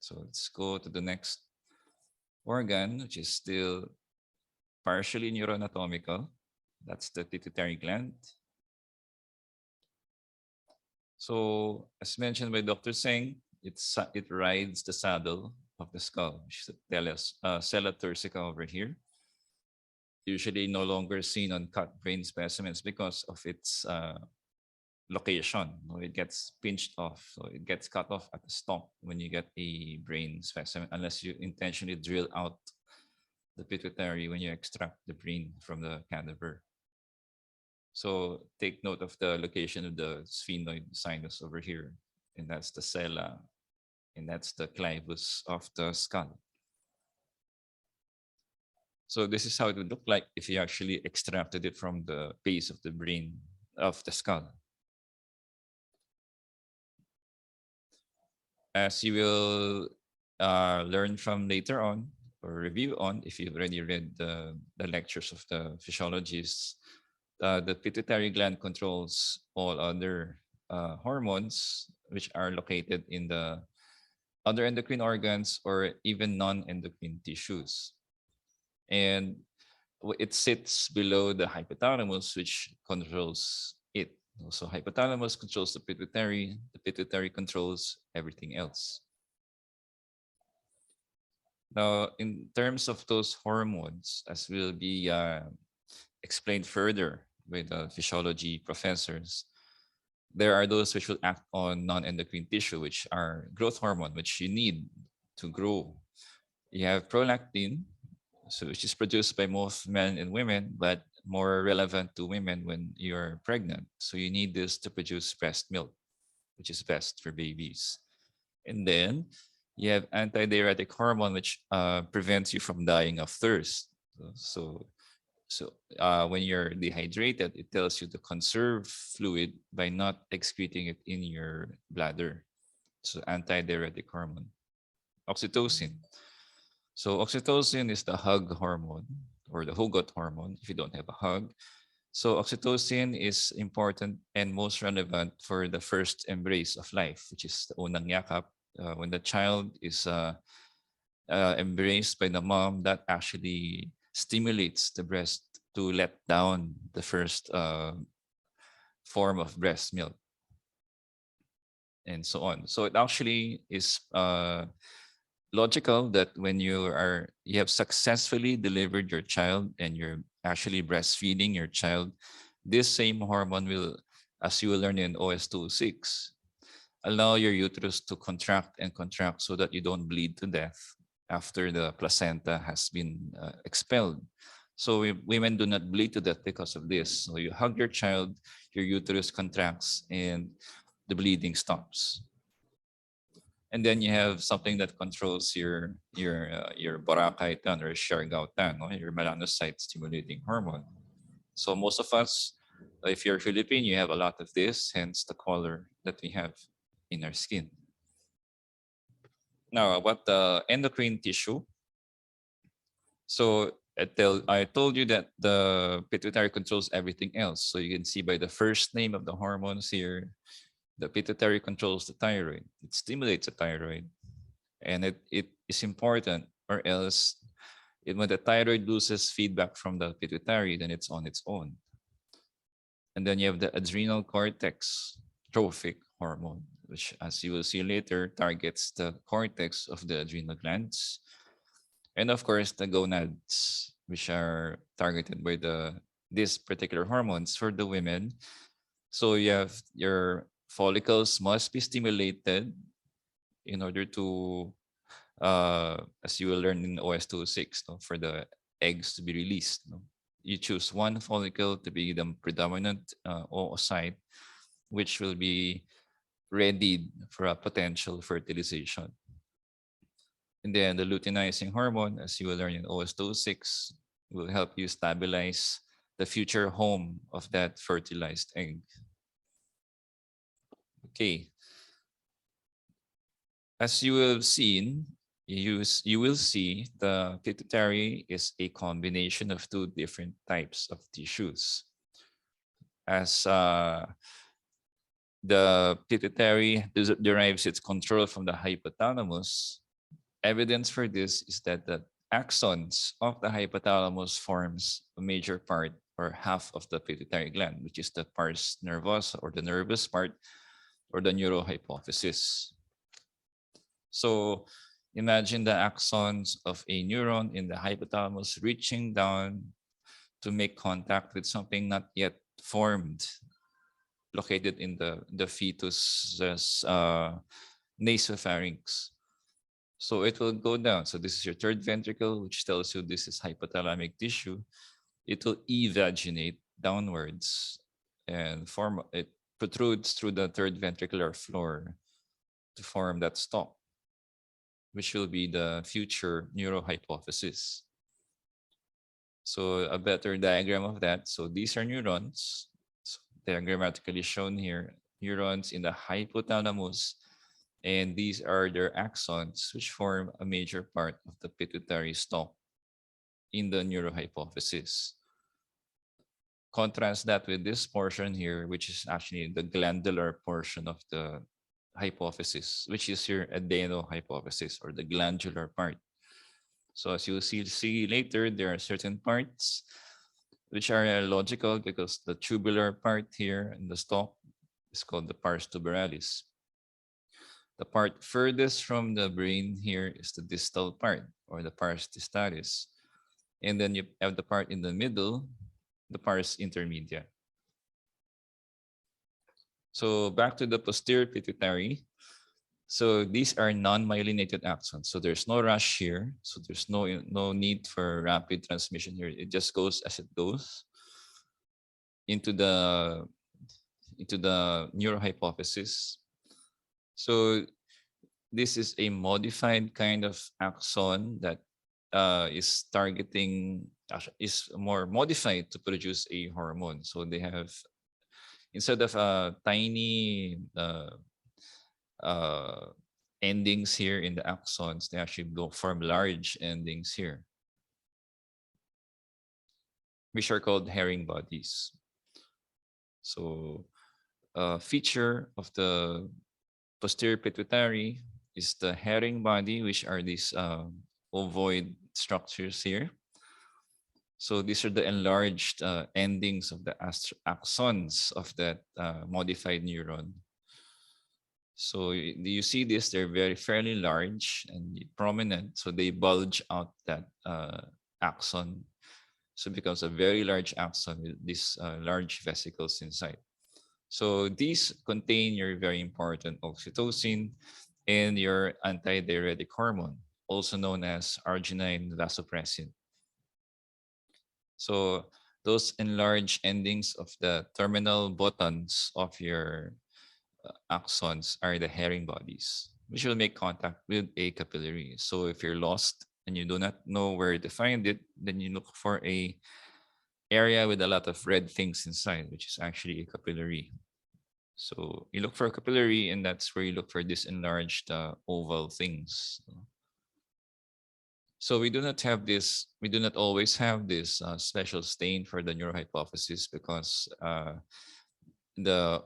So let's go to the next organ, which is still partially neuroanatomical. That's the pituitary gland. So as mentioned by Dr. Singh, it rides the saddle of the skull, which is the sella turcica over here. Usually no longer seen on cut brain specimens because of its location. It gets pinched off, so it gets cut off at the stump when you get a brain specimen, unless you intentionally drill out the pituitary when you extract the brain from the cadaver. So take note of the location of the sphenoid sinus over here, and that's the sella, and that's the clivus of the skull. So this is how it would look like if you actually extracted it from the base of the brain of the skull. As you will learn from later on or review on, if you've already read the lectures of the physiologists, the pituitary gland controls all other hormones which are located in the other endocrine organs or even non-endocrine tissues. And it sits below the hypothalamus, which controls it. So hypothalamus controls the pituitary controls everything else. Now, in terms of those hormones, as will be explained further with the physiology professors, there are those which will act on non-endocrine tissue, which are growth hormone, which you need to grow. You have prolactin, so which is produced by most men and women, but more relevant to women when you're pregnant. So you need this to produce breast milk, which is best for babies. And then you have antidiuretic hormone, which prevents you from dying of thirst. So when you're dehydrated, it tells you to conserve fluid by not excreting it in your bladder. So antidiuretic hormone. Oxytocin. So oxytocin is the hug hormone or the hugot hormone if you don't have a hug. So oxytocin is important and most relevant for the first embrace of life, which is the unang yakap. When the child is embraced by the mom, that actually stimulates the breast to let down the first form of breast milk and so on. So it actually is logical that when you have successfully delivered your child and you're actually breastfeeding your child, this same hormone will, as you will learn in OS206, allow your uterus to contract and contract so that you don't bleed to death after the placenta has been expelled. So women do not bleed to death because of this. So you hug your child, your uterus contracts, and the bleeding stops. And then you have something that controls your borakaitan or siargautan, your melanocyte stimulating hormone. So most of us, if you're Philippine, you have a lot of this, hence the color that we have in our skin. Now, about the endocrine tissue. So I told you that the pituitary controls everything else. So you can see by the first name of the hormones here, the pituitary controls the thyroid. It stimulates the thyroid. And it is important, or else when the thyroid loses feedback from the pituitary, then it's on its own. And then you have the adrenal cortex trophic hormone, which, as you will see later, targets the cortex of the adrenal glands. And of course, the gonads, which are targeted by these particular hormones for the women. So you have your follicles must be stimulated in order to, as you will learn in OS206, for the eggs to be released. You choose one follicle to be the predominant oocyte, which will be readied for a potential fertilization. And then the luteinizing hormone, as you will learn in OS206, will help you stabilize the future home of that fertilized egg. Okay. As you have seen, you will see the pituitary is a combination of two different types of tissues. As the pituitary derives its control from the hypothalamus, Evidence for this is that the axons of the hypothalamus forms a major part or half of the pituitary gland, which is the pars nervosa or the nervous part or the neurohypophysis. So imagine the axons of a neuron in the hypothalamus reaching down to make contact with something not yet formed, located in the fetus's nasopharynx. So it will go down. So this is your third ventricle, which tells you this is hypothalamic tissue. It will evaginate downwards and form it protrudes through the third ventricular floor to form that stalk, which will be the future neurohypophysis. So a better diagram of that. So these are neurons, so diagrammatically shown here, neurons in the hypothalamus, and these are their axons, which form a major part of the pituitary stalk in the neurohypophysis. Contrast that with this portion here, which is actually the glandular portion of the hypophysis, which is your adenohypophysis or the glandular part. So as you'll see later, there are certain parts which are logical because the tubular part here in the stalk is called the pars tuberalis. The part furthest from the brain here is the distal part or the pars distalis. And then you have the part in the middle, the pars intermedia. So back to the posterior pituitary. So these are non-myelinated axons. So there's no rush here. So there's no need for rapid transmission here. It just goes as it goes into the neurohypophysis. So this is a modified kind of axon that is targeting, is more modified to produce a hormone. So they have, instead of tiny endings here in the axons, they actually form large endings here, which are called herring bodies. So a feature of the posterior pituitary is the herring body, which are these ovoid structures here. So these are the enlarged endings of the axons of that modified neuron. So you see this, they're fairly large and prominent. So they bulge out that axon. So it becomes a very large axon with these large vesicles inside. So these contain your very important oxytocin and your antidiuretic hormone, also known as arginine vasopressin. So those enlarged endings of the terminal buttons of your axons are the herring bodies, which will make contact with a capillary. So if you're lost and you do not know where to find it, then you look for a area with a lot of red things inside, which is actually a capillary. So you look for a capillary, and that's where you look for this enlarged oval things. So we do not have this, we do not always have this special stain for the neurohypophysis because the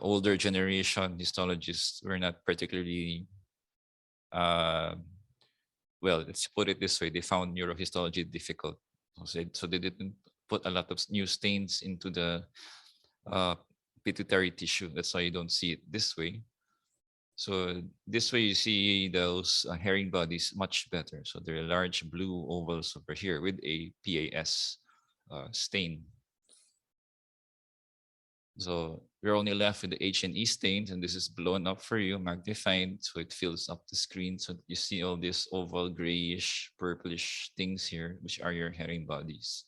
older generation histologists were not particularly well, let's put it this way, they found neurohistology difficult. So they didn't put a lot of new stains into the pituitary tissue. That's why you don't see it this way. So this way you see those herring bodies much better. So they're large blue ovals over here with a PAS stain. So we're only left with the H&E stains, and this is blown up for you, magnified, so it fills up the screen. So you see all these oval grayish, purplish things here, which are your herring bodies.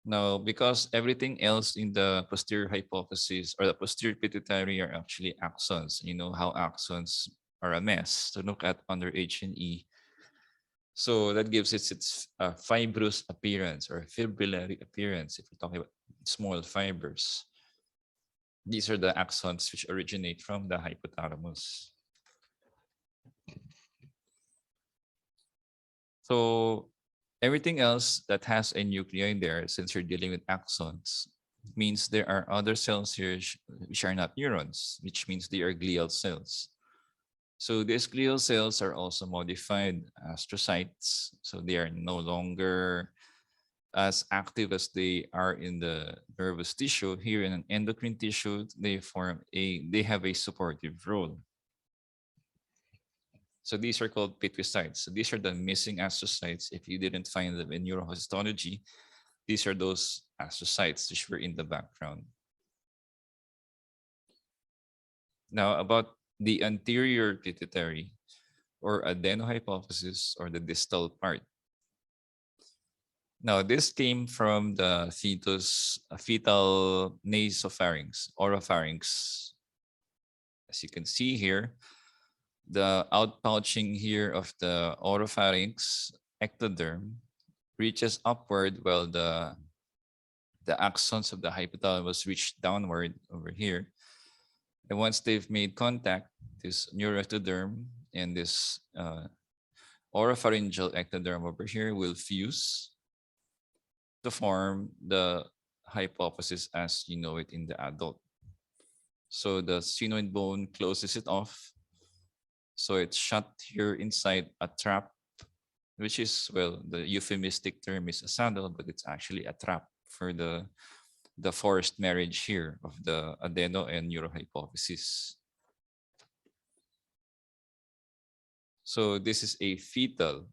Now, because everything else in the posterior hypophysis or the posterior pituitary are actually axons, you know how axons are a mess to look at under H&E. So that gives it its fibrous appearance or fibrillary appearance if you're talking about small fibers. These are the axons which originate from the hypothalamus. So everything else that has a nuclei there, since you're dealing with axons, means there are other cells here which are not neurons, which means they are glial cells. So these glial cells are also modified astrocytes. So they are no longer as active as they are in the nervous tissue. Here in an endocrine tissue, they have a supportive role. So these are called pituicytes. So these are the missing astrocytes. If you didn't find them in neurohistology, these are those astrocytes which were in the background. Now about the anterior pituitary or adenohypophysis or the distal part. Now this came from the fetal nasopharynx, oropharynx. As you can see here, the outpouching here of the oropharynx ectoderm reaches upward while the axons of the hypothalamus reach downward over here. And once they've made contact, this neuroectoderm and this oropharyngeal ectoderm over here will fuse to form the hypophysis as you know it in the adult. So the sphenoid bone closes it off. So it's shut here inside a trap, which is, well, the euphemistic term is a saddle, but it's actually a trap for the forced marriage here of the adeno and neurohypophysis. So this is a fetal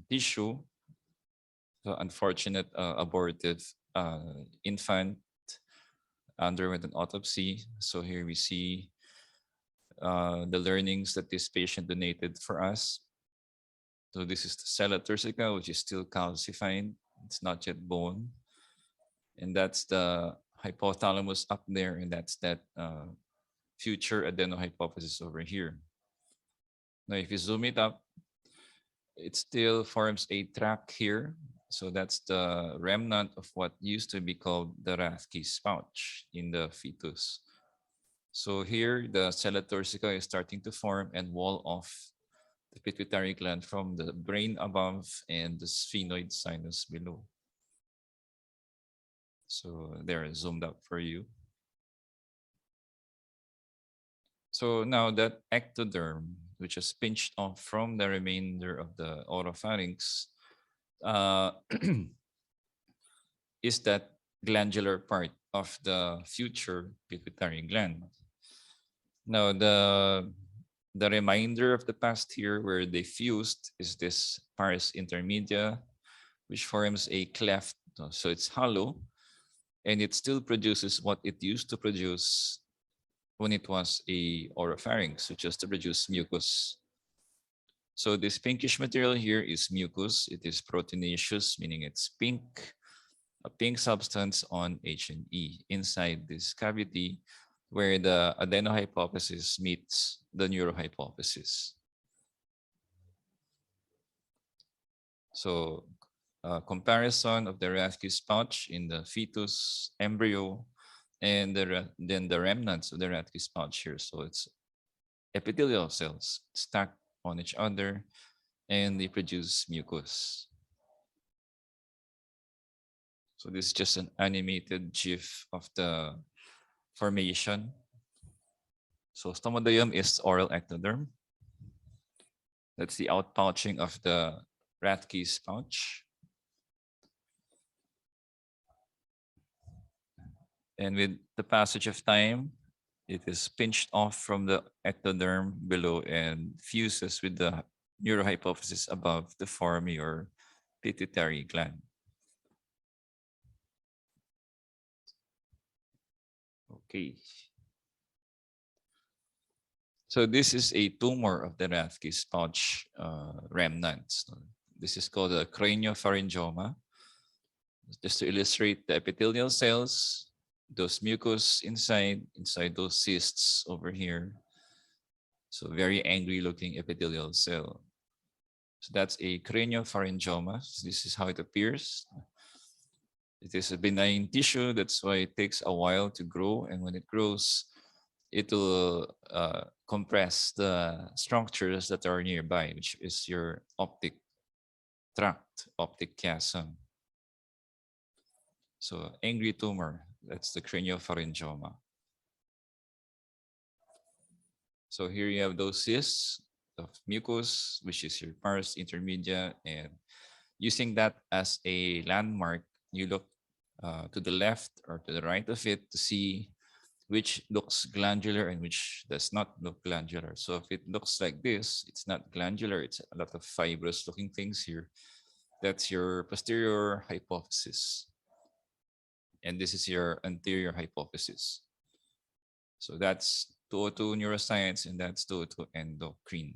tissue. So unfortunate abortive infant underwent an autopsy. So here we see the learnings that this patient donated for us. So this is the sella turcica, which is still calcified. It's not yet bone. And that's the hypothalamus up there, and that's that future adenohypophysis over here. Now, if you zoom it up, it still forms a tract here. So that's the remnant of what used to be called the Rathke's pouch in the fetus. So here, the sella turcica is starting to form and wall off the pituitary gland from the brain above and the sphenoid sinus below. So they're zoomed up for you. So now that ectoderm, which is pinched off from the remainder of the oropharynx, is that glandular part of the future pituitary gland. Now, the remainder of the past here where they fused is this pars intermedia, which forms a cleft. So it's hollow, and it still produces what it used to produce when it was a oropharynx, which is to produce mucus. So this pinkish material here is mucus. It is proteinaceous, meaning it's pink, a pink substance on H&E inside this cavity where the adenohypophysis meets the neurohypophysis. So comparison of the Rathke's pouch in the fetus embryo and then the remnants of the Rathke's pouch here. So it's epithelial cells stacked on each other and they produce mucus. So this is just an animated GIF of the formation. So stomadoium is oral ectoderm. That's the outpouching of the Rathke's pouch. And with the passage of time, it is pinched off from the ectoderm below and fuses with the neurohypophysis above to form your pituitary gland. Okay. So this is a tumor of the Rathke's pouch remnants. This is called a craniopharyngioma. Just to illustrate the epithelial cells, those mucus inside those cysts over here. So very angry looking epithelial cell. So that's a craniopharyngioma. So this is how it appears. It is a benign tissue. That's why it takes a while to grow. And when it grows, it will compress the structures that are nearby, which is your optic tract, optic chiasm. So angry tumor, that's the craniopharyngioma. So here you have those cysts of mucus, which is your pars intermedia, and using that as a landmark, you look to the left or to the right of it to see which looks glandular and which does not look glandular. So if it looks like this, it's not glandular, it's a lot of fibrous looking things here. That's your posterior hypophysis. And this is your anterior hypophysis. So that's 202 neuroscience and that's 202 endocrine.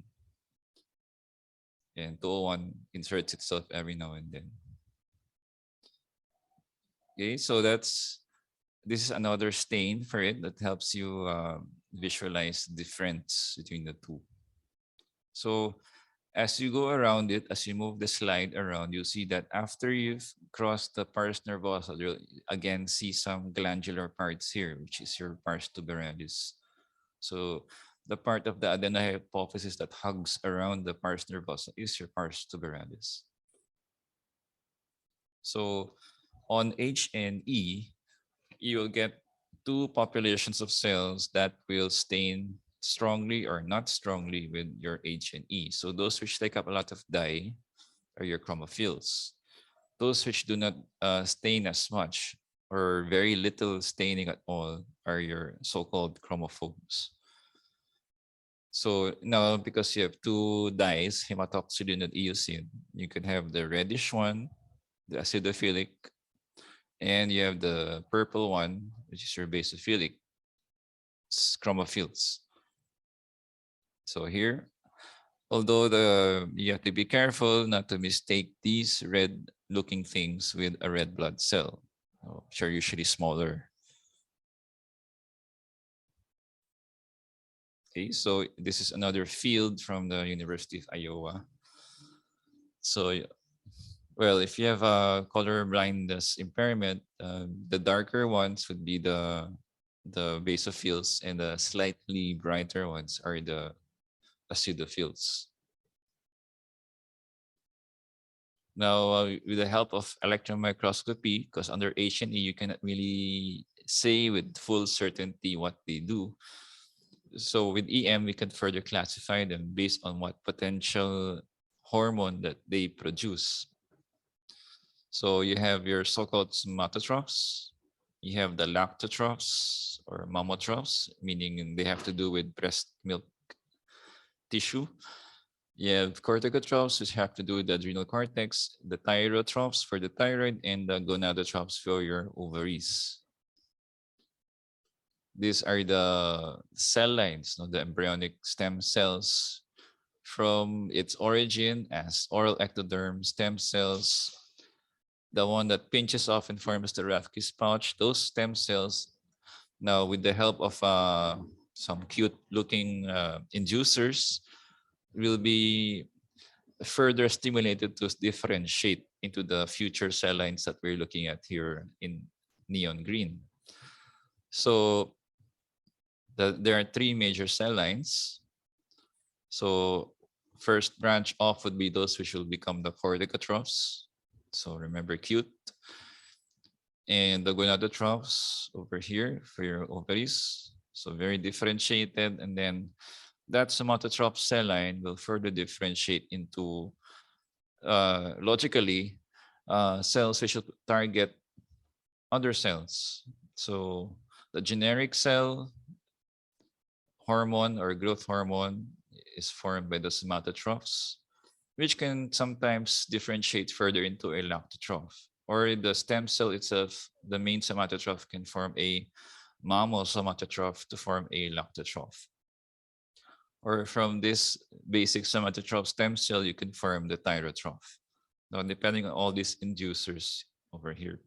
And 201 inserts itself every now and then. Okay, so this is another stain for it that helps you visualize the difference between the two. So as you go around it, as you move the slide around, you'll see that after you've crossed the pars nervosa, you'll again see some glandular parts here, which is your pars tuberalis. So the part of the adenohypophysis that hugs around the pars nervosa is your pars tuberalis. So on H and E, you will get two populations of cells that will stain strongly or not strongly with your H and E. So those which take up a lot of dye are your chromophils. Those which do not stain as much or very little staining at all are your so-called chromophobes. So now, because you have two dyes, hematoxylin and eosin, you can have the reddish one, the acidophilic, and you have the purple one, which is your basophilic chromophils. So here, although you have to be careful not to mistake these red-looking things with a red blood cell, which are usually smaller. Okay, so this is another field from the University of Iowa. So, well, if you have a color blindness impairment, the darker ones would be the basophils, and the slightly brighter ones are the acidophils. Now, with the help of electron microscopy, because under H&E you cannot really say with full certainty what they do. So with EM, we can further classify them based on what potential hormone that they produce. So you have your so-called somatotrophs, you have the lactotrophs or mammotrophs, meaning they have to do with breast milk tissue. You have corticotrophs, which have to do with the adrenal cortex, the thyrotrophs for the thyroid, and the gonadotrophs for your ovaries. These are the cell lines, the embryonic stem cells from its origin as oral ectoderm stem cells. The one that pinches off and forms the Rathke's pouch, those stem cells, now with the help of some cute looking inducers, will be further stimulated to differentiate into the future cell lines that we're looking at here in neon green. So there are three major cell lines. So first branch off would be those which will become the corticotrophs. So remember cute. And the gonadotrophs over here for your ovaries. So very differentiated. And then that somatotroph cell line will further differentiate into logically cells which should target other cells. So the generic cell hormone or growth hormone is formed by the somatotrophs, which can sometimes differentiate further into a lactotroph. Or the stem cell itself, the main somatotroph can form a mammosomatotroph to form a lactotroph. Or from this basic somatotroph stem cell, you can form the thyrotroph. Now, depending on all these inducers over here.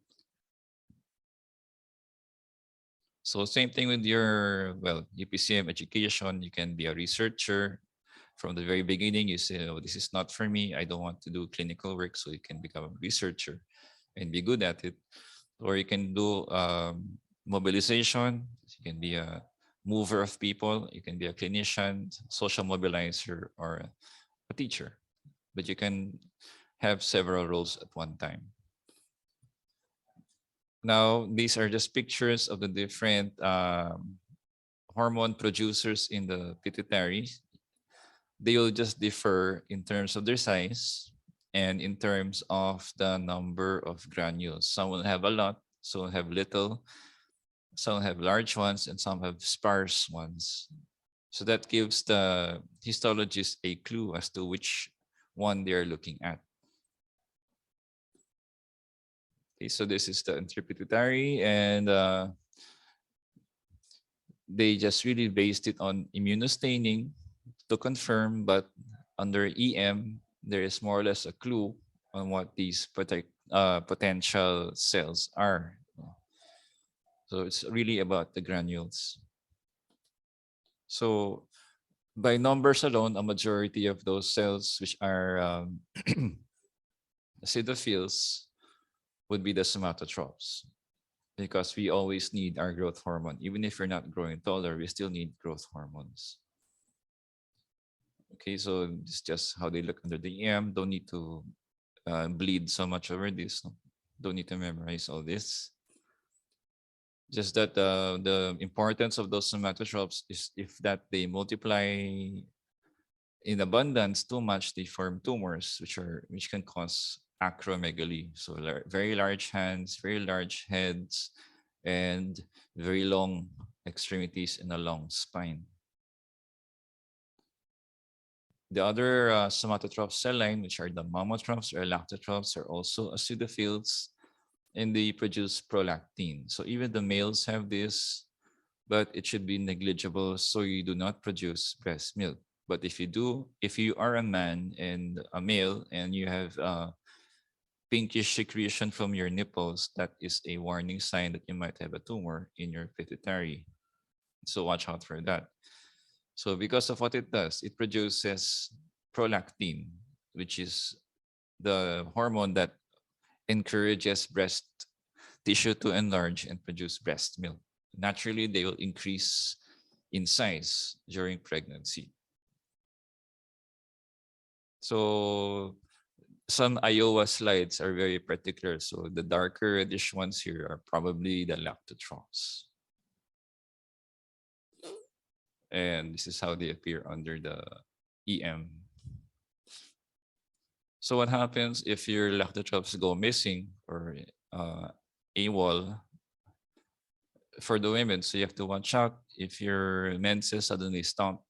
So same thing with your, well, UPCM education, you can be a researcher. From the very beginning, you say, oh, this is not for me. I don't want to do clinical work. So you can become a researcher and be good at it. Or you can do mobilization. You can be a mover of people. You can be a clinician, social mobilizer, or a teacher. But you can have several roles at one time. Now, these are just pictures of the different hormone producers in the pituitary. They will just differ in terms of their size and in terms of the number of granules. Some will have a lot, some will have little, some have large ones, and some have sparse ones. So that gives the histologist a clue as to which one they are looking at. Okay, so this is the interpituitary, and they just really based it on immunostaining to confirm, but under EM, there is more or less a clue on what these potential cells are. So it's really about the granules. So by numbers alone, a majority of those cells which are acidophils would be the somatotrophs, because we always need our growth hormone. Even if you're not growing taller, we still need growth hormones. Okay, so it's just how they look under the EM. Don't need to bleed so much over this. No? Don't need to memorize all this. Just that the importance of those somatotrophs is if that they multiply in abundance too much, they form tumors, which can cause acromegaly. So very large hands, very large heads, and very long extremities and a long spine. The other somatotroph cell line, which are the mammotrophs or lactotrophs, are also acidophils, and they produce prolactin. So even the males have this, but it should be negligible so you do not produce breast milk. But if you do, if you are a man and a male and you have pinkish secretion from your nipples, that is a warning sign that you might have a tumor in your pituitary. So watch out for that. So because of what it does, it produces prolactin, which is the hormone that encourages breast tissue to enlarge and produce breast milk. Naturally, they will increase in size during pregnancy. So some Iowa slides are very particular. So the darker reddish ones here are probably the lactotrophs. And this is how they appear under the EM. So what happens if your lactotrophs go missing or AWOL for the women? So you have to watch out if your menses suddenly stop,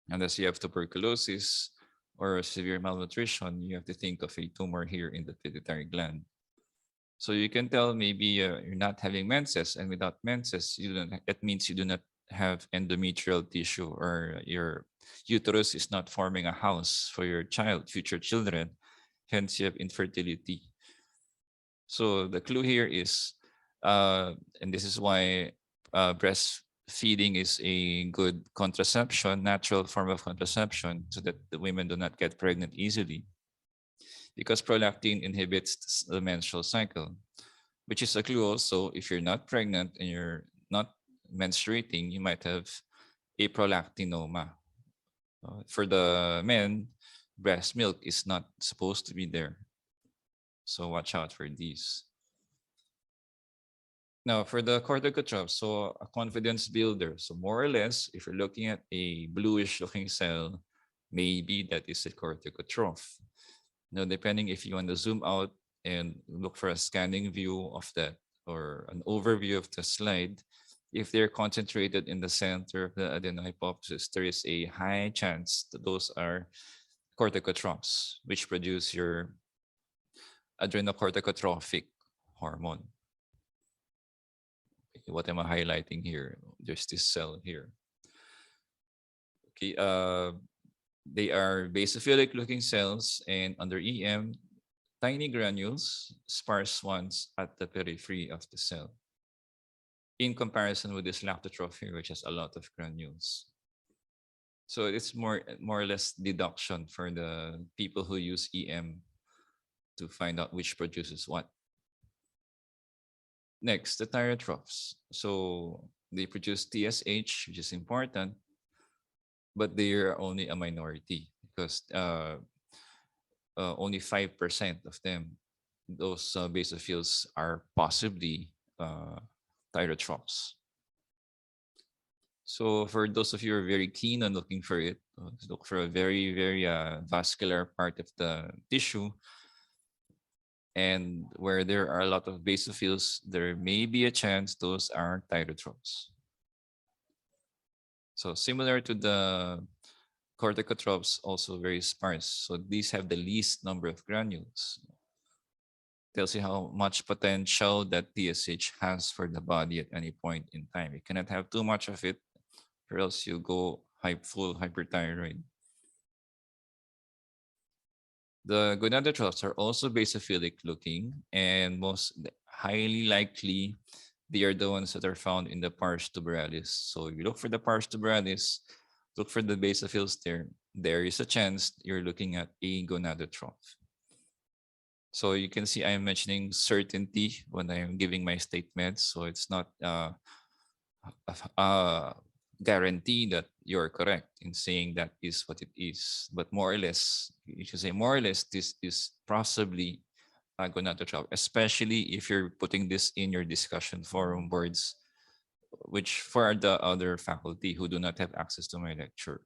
unless you have tuberculosis or severe malnutrition, you have to think of a tumor here in the pituitary gland. So you can tell maybe you're not having menses, and without menses, it means you do not have endometrial tissue, or your uterus is not forming a house for your future children. Hence, you have infertility. So the clue here is, and this is why breastfeeding is a good contraception, natural form of contraception, so that the women do not get pregnant easily, because prolactin inhibits the menstrual cycle, which is a clue also. If you're not pregnant and you're not menstruating, you might have a prolactinoma. For the men, breast milk is not supposed to be there. So watch out for these. Now, for the corticotrophs, so a confidence builder. So more or less, if you're looking at a bluish looking cell, maybe that is a corticotroph. Now, depending if you want to zoom out and look for a scanning view of that or an overview of the slide, if they're concentrated in the center of the adenohypophysis, there is a high chance that those are corticotrophs, which produce your adrenocorticotrophic hormone. What am I highlighting here? There's this cell here. Okay, they are basophilic looking cells, and under EM, tiny granules, sparse ones at the periphery of the cell, in comparison with this lactotroph here, which has a lot of granules. So it's more or less deduction for the people who use EM to find out which produces what. Next, the thyrotrophs. So they produce TSH, which is important, but they are only a minority, because only 5% of them, those basophils, are possibly thyrotrophs. So for those of you who are very keen on looking for it, look for a very, very vascular part of the tissue. And where there are a lot of basophils, there may be a chance those are thyrotrophs. So similar to the corticotrophs, also very sparse. So these have the least number of granules. Tells you how much potential that TSH has for the body at any point in time. You cannot have too much of it, or else you go full hyperthyroid. The gonadotrophs are also basophilic looking, and most highly likely they are the ones that are found in the pars tuberalis. So you look for the pars tuberalis, look for the basophils there. There is a chance you're looking at a gonadotroph. So you can see I'm mentioning certainty when I'm giving my statements. So it's not guarantee that you're correct in saying that is what it is, but more or less, you should say more or less, this is possibly a gonadotroph, especially if you're putting this in your discussion forum boards, which for the other faculty who do not have access to my lecture.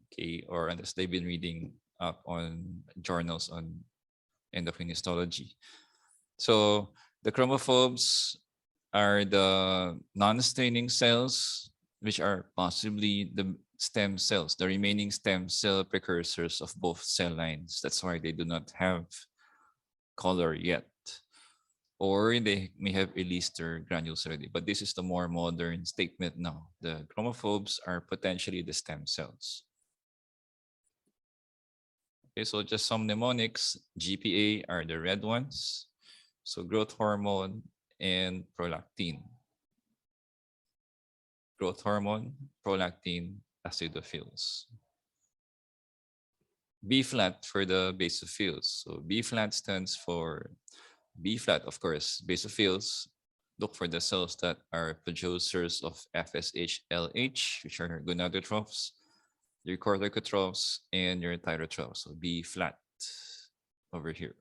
Okay, or unless they've been reading up on journals on endocrine histology. So the chromophobes are the non-staining cells, which are possibly the stem cells, the remaining stem cell precursors of both cell lines. That's why they do not have color yet. Or they may have released their granules already. But this is the more modern statement now. The chromophobes are potentially the stem cells. Okay, so just some mnemonics. GPA are the red ones. So growth hormone and prolactin. Growth hormone, prolactin, acidophils. B flat for the basophils. So B flat stands for B flat, of course, basophils. Look for the cells that are producers of FSH, LH, which are gonadotrophs, your corticotrophs, and your thyrotrophs. So B flat over here.